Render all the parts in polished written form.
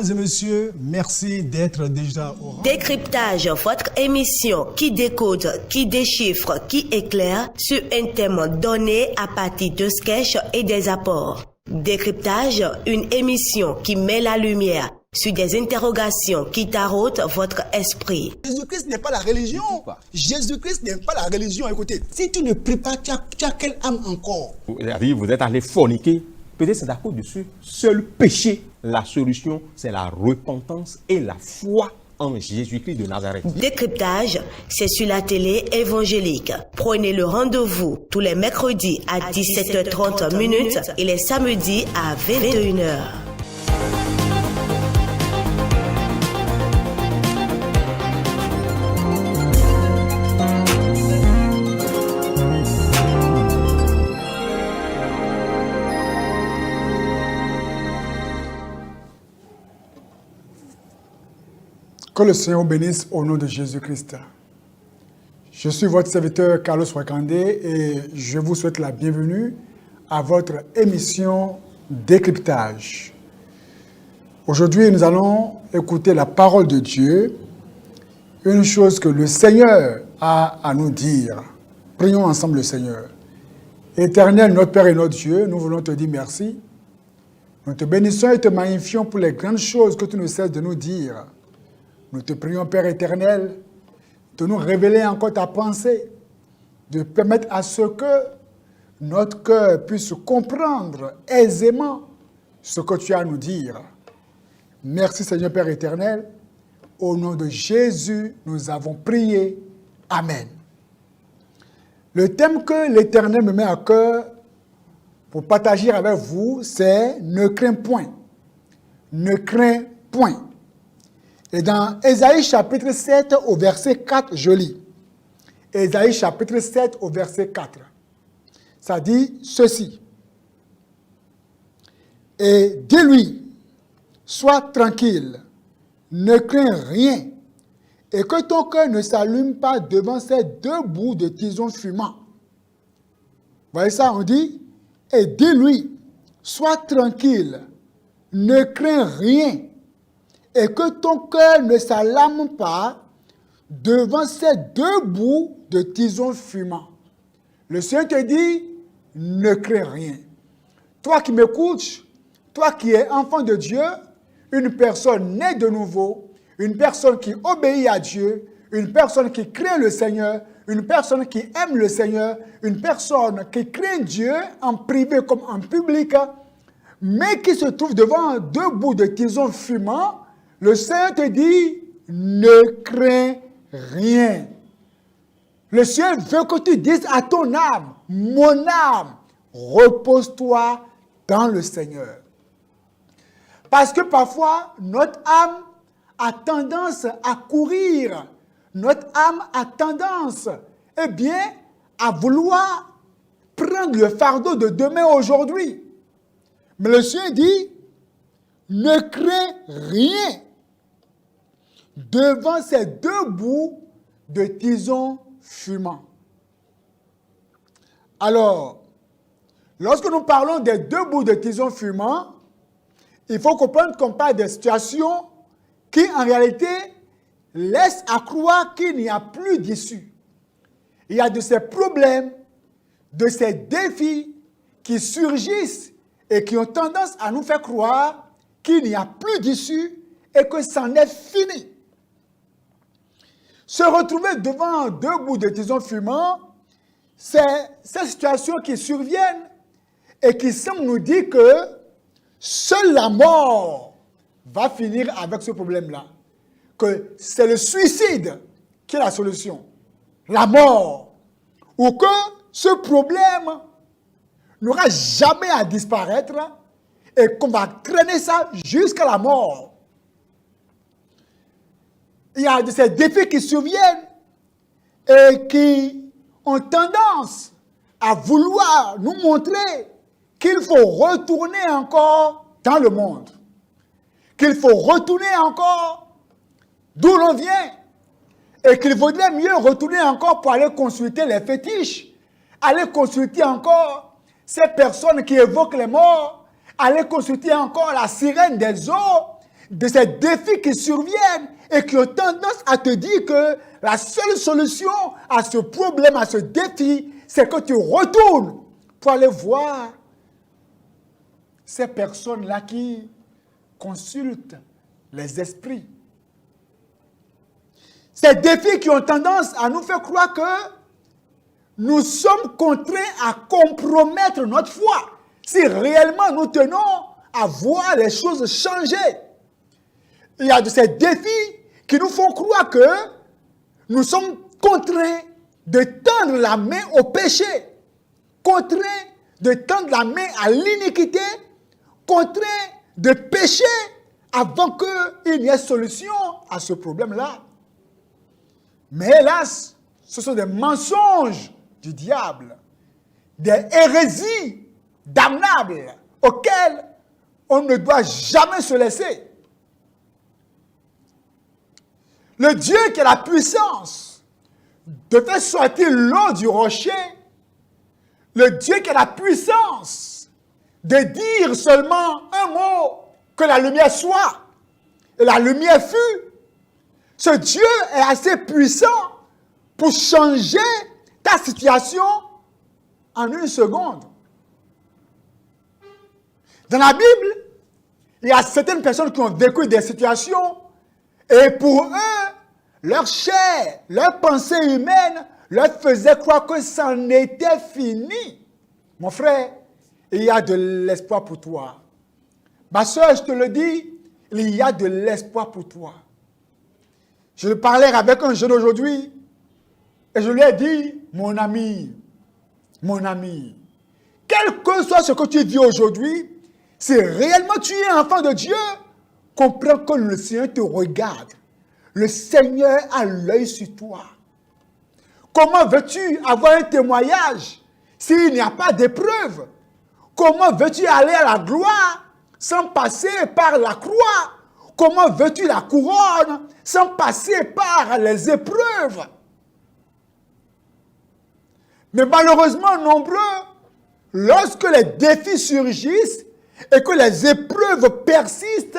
Mesdames et messieurs, merci d'être déjà au rendez-vous. Décryptage, votre émission qui décode, qui déchiffre, qui éclaire sur un thème donné à partir de sketchs et des apports. Décryptage, une émission qui met la lumière sur des interrogations qui taraudent votre esprit. Jésus-Christ n'est pas la religion. Jésus-Christ n'est pas la religion. Écoutez, si tu ne pries pas, tu as quelle âme encore? Vous êtes allé forniquer. Peut-être c'est à cause de ce seul péché. La solution, c'est la repentance et la foi en Jésus-Christ de Nazareth. Décryptage, c'est sur la télé évangélique. Prenez le rendez-vous tous les mercredis à 17h30 et les samedis à 21h. Que le Seigneur vous bénisse au nom de Jésus-Christ. Je suis votre serviteur Carlos Wakande et je vous souhaite la bienvenue à votre émission Décryptage. Aujourd'hui, nous allons écouter la parole de Dieu, une chose que le Seigneur a à nous dire. Prions ensemble le Seigneur. Éternel, notre Père et notre Dieu, nous voulons te dire merci. Nous te bénissons et te magnifions pour les grandes choses que tu ne cesses de nous dire. Nous te prions, Père éternel, de nous révéler encore ta pensée, de permettre à ce que notre cœur puisse comprendre aisément ce que tu as à nous dire. Merci Seigneur Père éternel. Au nom de Jésus, nous avons prié. Amen. Le thème que l'Éternel me met à cœur pour partager avec vous, c'est « Ne crains point ». Ne crains point. Et dans Ésaïe chapitre 7 au verset 4, je lis. Ésaïe chapitre 7 au verset 4. Ça dit ceci. Et dis-lui, sois tranquille, ne crains rien, et que ton cœur ne s'allume pas devant ces deux bouts de tison fumant. Vous voyez ça, on dit, et dis-lui, sois tranquille, ne crains rien, et que ton cœur ne s'alarme pas devant ces deux bouts de tison fumant. Le Seigneur te dit, ne crains rien. Toi qui m'écoutes, toi qui es enfant de Dieu, une personne née de nouveau, une personne qui obéit à Dieu, une personne qui craint le Seigneur, une personne qui aime le Seigneur, une personne qui craint Dieu en privé comme en public, mais qui se trouve devant deux bouts de tison fumant. Le Seigneur te dit, ne crains rien. Le Seigneur veut que tu dises à ton âme, mon âme, repose-toi dans le Seigneur. Parce que parfois, notre âme a tendance à courir. Notre âme a tendance, eh bien, à vouloir prendre le fardeau de demain aujourd'hui. Mais le Seigneur dit, ne crains rien devant ces deux bouts de tison fumant. Alors, lorsque nous parlons des deux bouts de tison fumant, il faut comprendre qu'on parle de situations qui, en réalité, laissent à croire qu'il n'y a plus d'issue. Il y a de ces problèmes, de ces défis qui surgissent et qui ont tendance à nous faire croire qu'il n'y a plus d'issue et que c'en est fini. Se retrouver devant deux bouts de tison fumant, c'est ces situations qui surviennent et qui semblent nous dire que seule la mort va finir avec ce problème-là. Que c'est le suicide qui est la solution. La mort. Ou que ce problème n'aura jamais à disparaître et qu'on va traîner ça jusqu'à la mort. Il y a de ces défis qui surviennent et qui ont tendance à vouloir nous montrer qu'il faut retourner encore dans le monde, qu'il faut retourner encore d'où l'on vient et qu'il vaudrait mieux retourner encore pour aller consulter les fétiches, aller consulter encore ces personnes qui évoquent les morts, aller consulter encore la sirène des eaux, de ces défis qui surviennent et qui ont tendance à te dire que la seule solution à ce problème, à ce défi, c'est que tu retournes pour aller voir ces personnes-là qui consultent les esprits. Ces défis qui ont tendance à nous faire croire que nous sommes contraints à compromettre notre foi si réellement nous tenons à voir les choses changer. Il y a de ces défis qui nous font croire que nous sommes contraints de tendre la main au péché, contraints de tendre la main à l'iniquité, contraints de pécher avant qu'il y ait solution à ce problème-là. Mais hélas, ce sont des mensonges du diable, des hérésies damnables auxquelles on ne doit jamais se laisser. Le Dieu qui a la puissance de faire sortir l'eau du rocher, le Dieu qui a la puissance de dire seulement un mot, que la lumière soit, et la lumière fut, ce Dieu est assez puissant pour changer ta situation en une seconde. Dans la Bible, il y a certaines personnes qui ont vécu des situations et pour eux, leur chair, leur pensée humaine leur faisait croire que c'en était fini. Mon frère, il y a de l'espoir pour toi. Ma soeur, je te le dis, il y a de l'espoir pour toi. Je parlais avec un jeune aujourd'hui et je lui ai dit, mon ami, quel que soit ce que tu vis aujourd'hui, si réellement tu es enfant de Dieu, comprends que le Seigneur te regarde. Le Seigneur a l'œil sur toi. Comment veux-tu avoir un témoignage s'il n'y a pas d'épreuve? Comment veux-tu aller à la gloire sans passer par la croix? Comment veux-tu la couronne sans passer par les épreuves? Mais malheureusement, nombreux, lorsque les défis surgissent et que les épreuves persistent,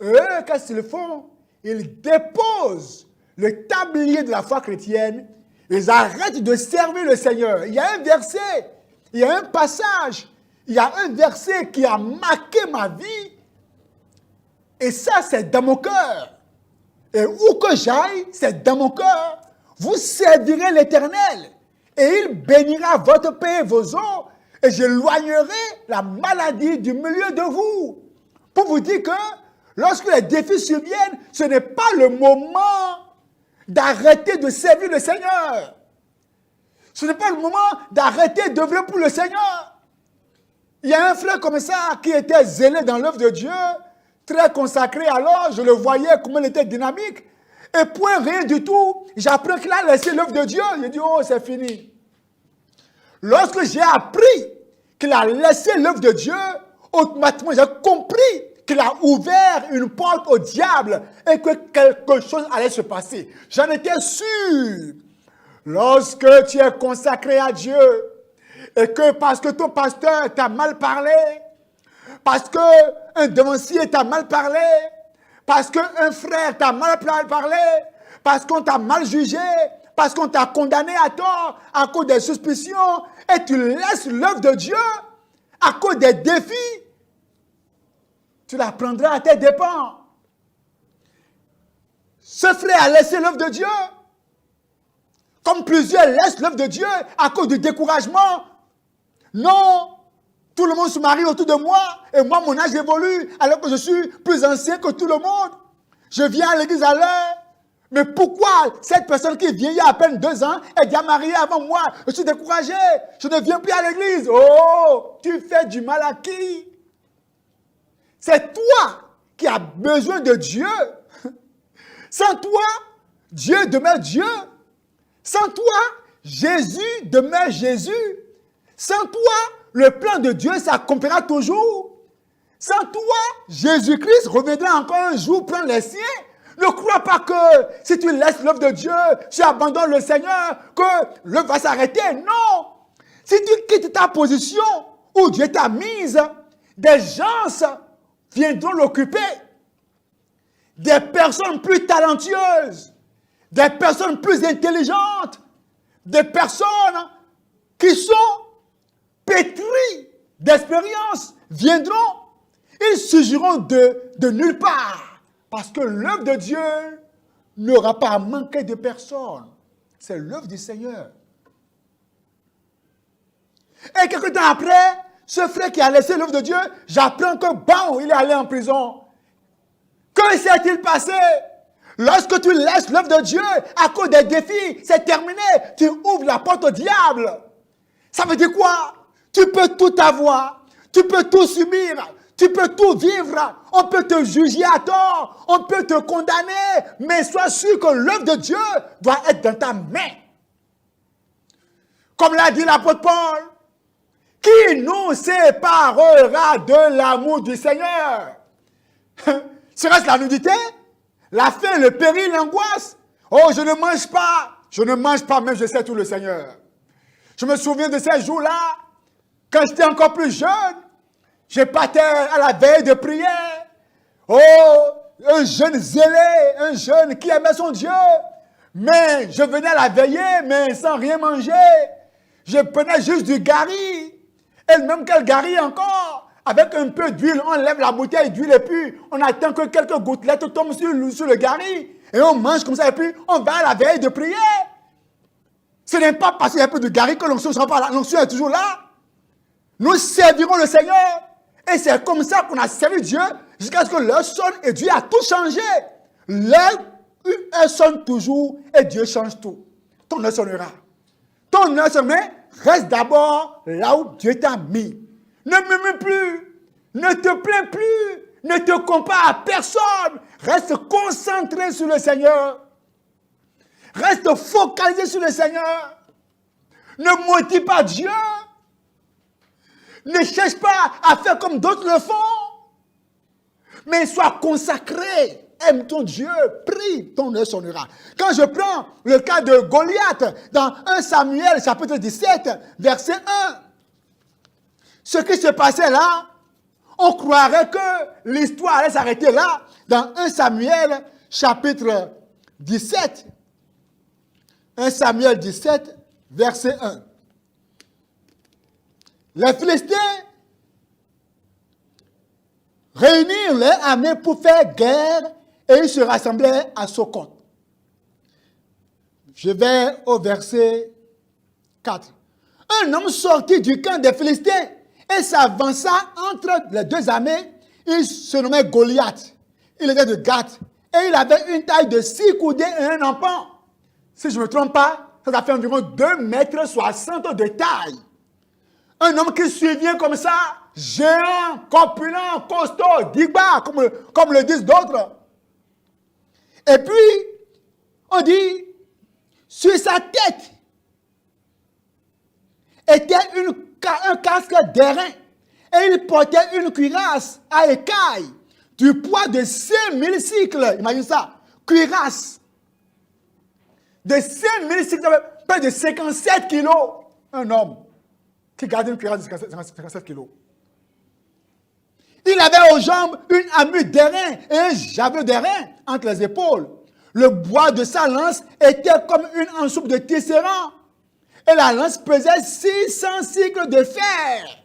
eux, qu'est-ce qu'ils font? Ils déposent le tablier de la foi chrétienne, ils arrêtent de servir le Seigneur. Il y a un verset, il y a un passage, il y a un verset qui a marqué ma vie, et ça, c'est dans mon cœur. Et où que j'aille, c'est dans mon cœur. Vous servirez l'Éternel, et il bénira votre paix et vos eaux, et j'éloignerai la maladie du milieu de vous. Pour vous dire que lorsque les défis surviennent, ce n'est pas le moment d'arrêter de servir le Seigneur. Ce n'est pas le moment d'arrêter d'œuvrer pour le Seigneur. Il y a un frère comme ça qui était zélé dans l'œuvre de Dieu, très consacré. Alors, je le voyais comment il était dynamique. Et point rien du tout, j'apprends qu'il a laissé l'œuvre de Dieu. J'ai dit, oh, c'est fini. Lorsque j'ai appris qu'il a laissé l'œuvre de Dieu, automatiquement, j'ai compris qu'il a ouvert une porte au diable et que quelque chose allait se passer. J'en étais sûr. Lorsque tu es consacré à Dieu et que parce que ton pasteur t'a mal parlé, parce qu'un devancier t'a mal parlé, parce qu'un frère t'a mal parlé, parce qu'on t'a mal jugé, parce qu'on t'a condamné à tort à cause des suspicions et tu laisses l'œuvre de Dieu à cause des défis, tu la prendras à tes dépens. Ce frère a laissé l'œuvre de Dieu, comme plusieurs laissent l'œuvre de Dieu à cause du découragement. Non, tout le monde se marie autour de moi et moi, mon âge évolue alors que je suis plus ancien que tout le monde. Je viens à l'église à l'heure. Mais pourquoi cette personne qui vient il y a à peine 2 ans est déjà mariée avant moi? Je suis découragé. Je ne viens plus à l'église. Oh, tu fais du mal à qui? C'est toi qui as besoin de Dieu. Sans toi, Dieu demeure Dieu. Sans toi, Jésus demeure Jésus. Sans toi, le plan de Dieu s'accomplira toujours. Sans toi, Jésus-Christ reviendra encore un jour prendre les siens. Ne crois pas que si tu laisses l'œuvre de Dieu, tu abandonnes le Seigneur, que l'œuvre va s'arrêter. Non. Si tu quittes ta position où Dieu t'a mise, des gens viendront l'occuper. des personnes plus talentueuses, des personnes plus intelligentes, des personnes qui sont pétries d'expérience viendront. Ils surgiront de nulle part. Parce que l'œuvre de Dieu n'aura pas à manquer de personnes. C'est l'œuvre du Seigneur. Et quelque temps après, ce frère qui a laissé l'œuvre de Dieu, j'apprends que bon, il est allé en prison. Que s'est-il passé? Lorsque tu laisses l'œuvre de Dieu à cause des défis, c'est terminé. Tu ouvres la porte au diable. Ça veut dire quoi? Tu peux tout avoir. Tu peux tout subir. Tu peux tout vivre. On peut te juger à tort. On peut te condamner. Mais sois sûr que l'œuvre de Dieu doit être dans ta main. Comme l'a dit l'apôtre Paul. Qui nous séparera de l'amour du Seigneur? Serait-ce la nudité? La faim, le péril, l'angoisse? Oh, je ne mange pas. Je ne mange pas, même je sais tout le Seigneur. Je me souviens de ces jours-là, quand j'étais encore plus jeune, je partais à la veille de prière. Oh, un jeune zélé, un jeune qui aimait son Dieu. Mais je venais à la veillée, mais sans rien manger. Je prenais juste du gari. Et même quel gari encore? Avec un peu d'huile, on lève la bouteille d'huile et puis on attend que quelques gouttelettes tombent sur le gari. Et on mange comme ça et puis on va à la veille de prière. Ce n'est pas parce qu'il y a un peu de gari que l'onction ne sera pas là. L'onction est toujours là. Nous servirons le Seigneur. Et c'est comme ça qu'on a servi Dieu jusqu'à ce que l'heure sonne et Dieu a tout changé. L'heure sonne toujours et Dieu change tout. Ton heure sonnera. Ton heure sonnera. Reste d'abord là où Dieu t'a mis. Ne murmure plus. Ne te plains plus. Ne te compare à personne. Reste concentré sur le Seigneur. Reste focalisé sur le Seigneur. Ne maudis pas Dieu. Ne cherche pas à faire comme d'autres le font. Mais sois consacré. Aime ton Dieu. Prie. Ton heure sonnera. Quand je prends le cas de Goliath dans 1 Samuel chapitre 17 verset 1. Ce qui se passait là, on croirait que l'histoire allait s'arrêter là. Dans 1 Samuel chapitre 17. 1 Samuel 17 verset 1. Les Philistins réunirent leurs armées pour faire guerre et ils se rassemblaient à Sokot. Je vais au verset 4. Un homme sortit du camp des Philistins et s'avança entre les deux armées. Il se nommait Goliath. Il était de Gath et il avait une taille de 6 coudées et un empan. Si je ne me trompe pas, ça fait environ 2,60 m de taille. Un homme qui survient comme ça, géant, corpulent, costaud, digba, comme le disent d'autres. Et puis, on dit, sur sa tête était un casque d'airain. Et il portait une cuirasse à écailles du poids de 5000 cycles. Imagine ça, cuirasse. De 5000 cycles, près de 57 kilos. Un homme qui gardait une cuirasse de 57 kilos. Il avait aux jambes une armure d'airain et un javelot d'airain entre les épaules. Le bois de sa lance était comme une ensoupe de tisserand. Et la lance pesait 600 cycles de fer.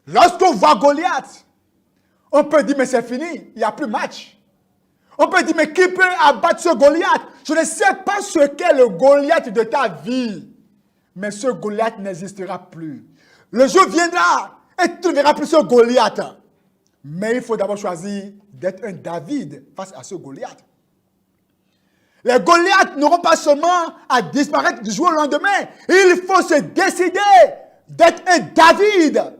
Lorsqu'on voit Goliath, on peut dire, mais c'est fini, il n'y a plus match. On peut dire, mais qui peut abattre ce Goliath? Je ne sais pas ce qu'est le Goliath de ta vie. Mais ce Goliath n'existera plus. Le jour viendra et tu ne verras plus ce Goliath. Mais il faut d'abord choisir d'être un David face à ce Goliath. Les Goliaths n'auront pas seulement à disparaître du jour au lendemain. Il faut se décider d'être un David.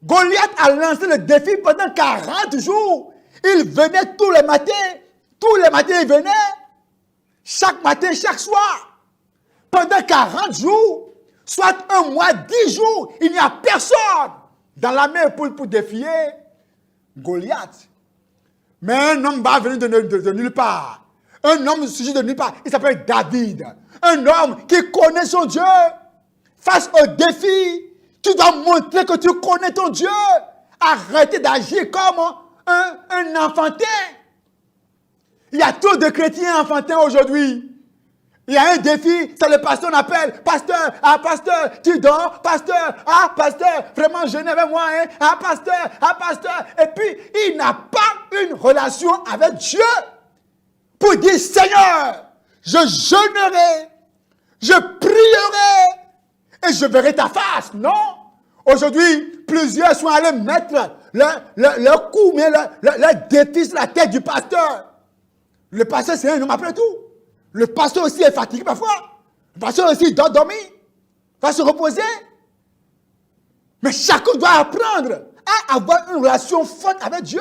Goliath a lancé le défi pendant 40 jours. Il venait tous les matins. Tous les matins, il venait. Chaque matin, chaque soir. Pendant 40 jours, soit un mois, 10 jours, il n'y a personne dans la mer pour défier Goliath. Mais un homme va venir de nulle part. Un homme surgit de nulle part. Il s'appelle David. Un homme qui connaît son Dieu. Face au défi, tu dois montrer que tu connais ton Dieu. Arrêtez d'agir comme un enfantin. Il y a trop de chrétiens enfantins aujourd'hui. Il y a un défi, c'est le pasteur, on appelle, pasteur, tu dors, pasteur, vraiment jeûne avec moi, hein, pasteur. Et puis, il n'a pas une relation avec Dieu pour dire, Seigneur, je jeûnerai, je prierai et je verrai ta face. Non. Aujourd'hui, plusieurs sont allés mettre leur coup, mais leur défi sur la tête du pasteur. Le pasteur, c'est un homme après tout. Le pasteur aussi est fatigué parfois. Le pasteur aussi doit dormir, va se reposer. Mais chacun doit apprendre à avoir une relation forte avec Dieu.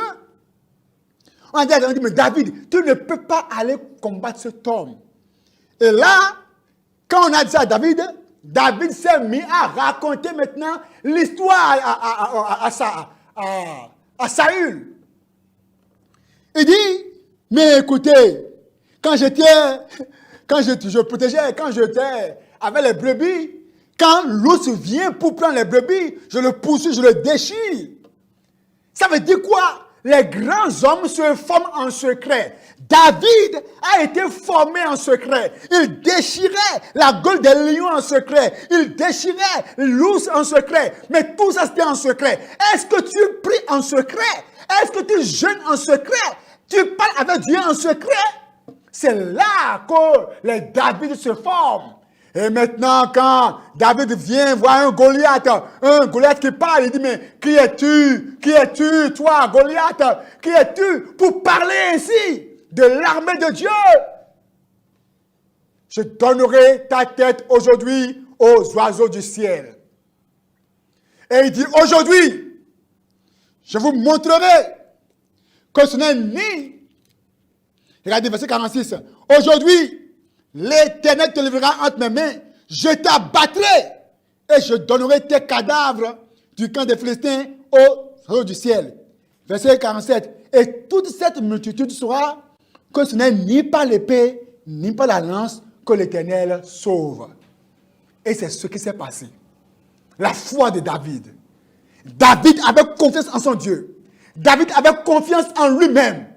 On dit, mais David, tu ne peux pas aller combattre cet homme. Et là, quand on a dit ça à David, David s'est mis à raconter maintenant l'histoire à Saül. Il dit, mais écoutez, quand je protégeais, quand j'étais avec les brebis, quand l'ours vient pour prendre les brebis, je le poursuis, je le déchire. Ça veut dire quoi? Les grands hommes se forment en secret. David a été formé en secret. Il déchirait la gueule des lions en secret. Il déchirait l'ours en secret. Mais tout ça, c'était en secret. Est-ce que tu pries en secret? Est-ce que tu jeûnes en secret? Tu parles avec Dieu en secret? C'est là que les David se forment. Et maintenant, quand David vient voir un Goliath qui parle, il dit, mais qui es-tu? Qui es-tu, toi, Goliath? Qui es-tu pour parler ainsi de l'armée de Dieu? Je donnerai ta tête aujourd'hui aux oiseaux du ciel. Et il dit, aujourd'hui, je vous montrerai que ce n'est ni... Regardez, verset 46. Aujourd'hui, l'Éternel te livrera entre mes mains. Je t'abattrai et je donnerai tes cadavres du camp des Philistins aux oiseaux du ciel. Verset 47. Et toute cette multitude saura que ce n'est ni par l'épée, ni par la lance que l'Éternel sauve. Et c'est ce qui s'est passé. La foi de David. David avait confiance en son Dieu. David avait confiance en lui-même.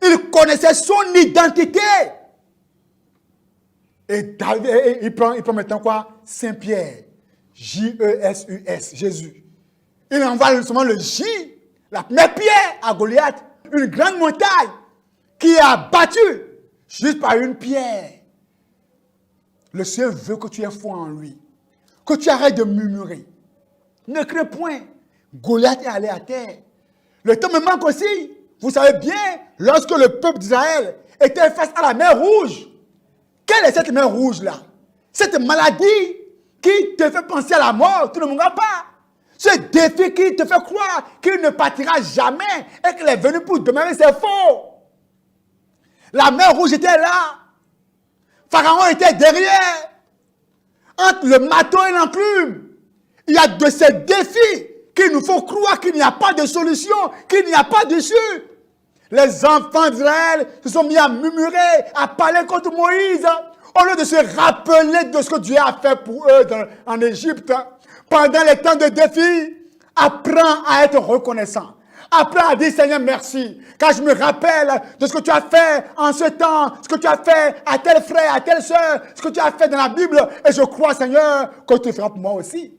Il connaissait son identité. Et David, il prend maintenant quoi? Saint-Pierre. J-E-S-U-S, Jésus. Il envoie justement le J, la première pierre à Goliath. Une grande montagne qui a battu juste par une pierre. Le Seigneur veut que tu aies foi en lui. Que tu arrêtes de murmurer. Ne crains point. Goliath est allé à terre. Le temps me manque aussi. Vous savez bien, lorsque le peuple d'Israël était face à la mer Rouge, quelle est cette mer Rouge-là? Cette maladie qui te fait penser à la mort, tu ne mourras pas. Ce défi qui te fait croire qu'il ne partira jamais et qu'il est venu pour demeurer, c'est faux. La mer Rouge était là. Pharaon était derrière. Entre le marteau et l'enclume, il y a de ces défis qu'il nous faut croire qu'il n'y a pas de solution, qu'il n'y a pas d'issue. Les enfants d'Israël se sont mis à murmurer, à parler contre Moïse, au lieu de se rappeler de ce que Dieu a fait pour eux en Égypte. Pendant les temps de défi, apprends à être reconnaissant. Apprends à dire, Seigneur, merci, car je me rappelle de ce que tu as fait en ce temps, ce que tu as fait à tel frère, à telle soeur, ce que tu as fait dans la Bible, et je crois, Seigneur, que tu le feras pour moi aussi.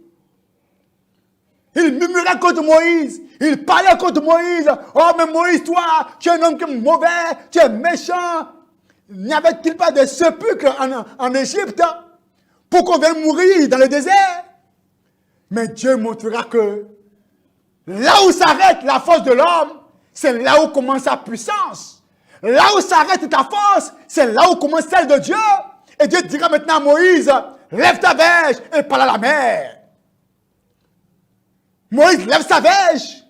Il murmurait contre Moïse. Il parlait contre Moïse. Oh, mais Moïse, toi, tu es un homme qui est mauvais, tu es méchant. N'y avait-il pas de sépulcre en Égypte pour qu'on vienne mourir dans le désert? Mais Dieu montrera que là où s'arrête la force de l'homme, c'est là où commence sa puissance. Là où s'arrête ta force, c'est là où commence celle de Dieu. Et Dieu dira maintenant à Moïse, lève ta verge et parle à la mer. Moïse lève sa verge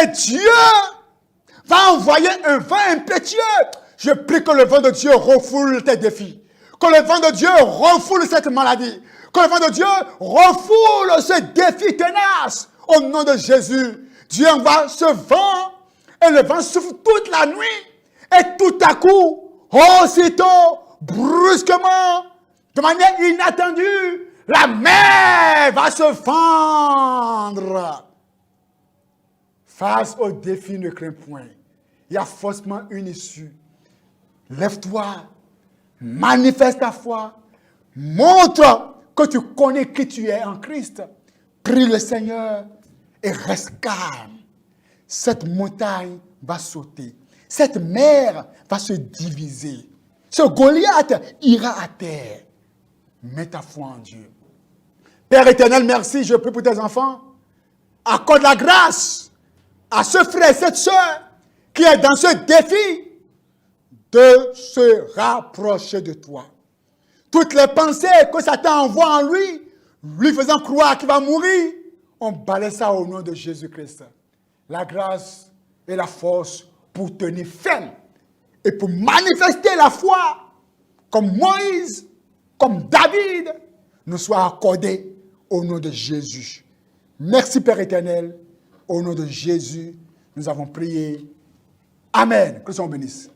et Dieu va envoyer un vent impétueux. Je prie que le vent de Dieu refoule tes défis. Que le vent de Dieu refoule cette maladie. Que le vent de Dieu refoule ce défi tenace. Au nom de Jésus, Dieu envoie ce vent et le vent souffle toute la nuit. Et tout à coup, aussitôt, brusquement, de manière inattendue, la mer va se fendre. Face au défi, ne crains point. il y a forcément une issue. Lève-toi, manifeste ta foi, montre que tu connais qui tu es en Christ. Prie le Seigneur et reste calme. Cette montagne va sauter. Cette mer va se diviser. Ce Goliath ira à terre. Mets ta foi en Dieu. Père éternel, merci, je prie pour tes enfants. Accorde la grâce à ce frère, cette soeur qui est dans ce défi de se rapprocher de toi. Toutes les pensées que Satan envoie en lui faisant croire qu'il va mourir, on balaie ça au nom de Jésus-Christ. La grâce et la force pour tenir ferme et pour manifester la foi comme Moïse, comme David, nous soit accordée au nom de Jésus. Merci Père éternel, au nom de Jésus, nous avons prié. Amen. Que le Seigneur bénisse.